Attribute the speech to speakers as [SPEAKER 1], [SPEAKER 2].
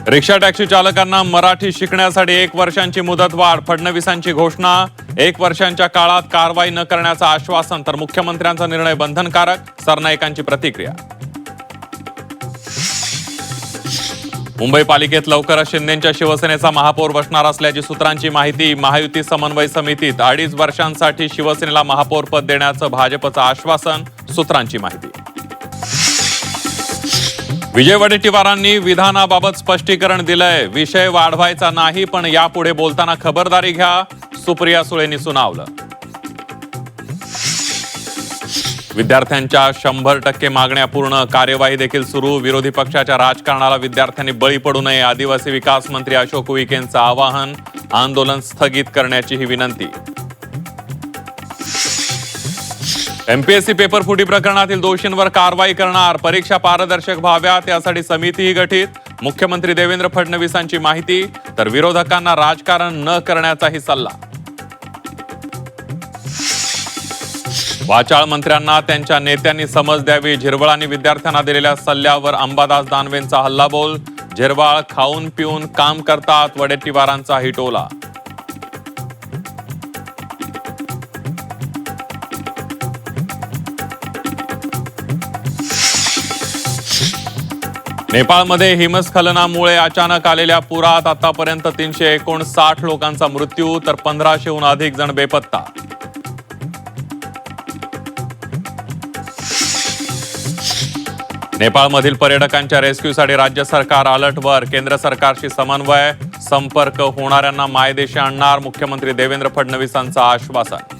[SPEAKER 1] Rickshaw taxi चालकांना मराठी शिकण्यासाठी 1 वर्षांची मुदतवाढ. फडणवीसांची घोषणा. 1 वर्षांच्या काळात कारवाई न करण्याचं आश्वासन, तर मुख्यमंत्र्यांचा निर्णय बंधनकारक. सरनाईकांची प्रतिक्रिया. मुंबई पालिकेत लवकरच शिंदेंच्या शिवसेनेचा महापौर बसणार असल्याची सूत्रांची माहिती. महायुती समन्वय समितीत 2.5 वर्षांसाठी शिवसेनेला महापौर पद देण्याचं भाजपचं आश्वासन. सूत्रांची माहिती. विजय वडेट्टीवारांनी विधानाबाबत स्पष्टीकरण दिलंय. विषय वाढवायचा नाही, पण यापुढे बोलताना खबरदारी घ्या. सुप्रिया सुळेंनी सुनावलं. विद्यार्थ्यांच्या 100% मागण्या पूर्ण. कार्यवाही देखील सुरू. विरोधी पक्षाच्या राजकारणाला विद्यार्थ्यांनी बळी पडू नये. आदिवासी विकास मंत्री अशोक उईकेंचं आवाहन. आंदोलन स्थगित करण्याची ही विनंती. एमपीएससी पेपर फुटी प्रकरणातील दोषींवर कारवाई करणार. परीक्षा पारदर्शक व्हाव्यात यासाठी समितीही गठीत. मुख्यमंत्री देवेंद्र फडणवीसांची माहिती, तर विरोधकांना राजकारण न करण्याचाही सल्ला. वाचाळ मंत्र्यांना त्यांच्या नेत्यांनी समज द्यावी. झिरवळांनी विद्यार्थ्यांना दिलेल्या सल्ल्यावर अंबादास दानवेंचा हल्लाबोल. झिरवाळ खाऊन पिऊन काम करतात, वडेट्टीवारांचाही टोला. नेपाळमध्ये हिमस्खलनामुळे अचानक आलेल्या पुरात आतापर्यंत 359 लोकांचा मृत्यू, तर 1500हून अधिक जण बेपत्ता. नेपाळमधील पर्यटकांच्या रेस्क्यूसाठी राज्य सरकार अलर्टवर. केंद्र सरकारशी समन्वय. संपर्क होणाऱ्यांना मायदेशी आणणार. मुख्यमंत्री देवेंद्र फडणवीसांचं आश्वासन.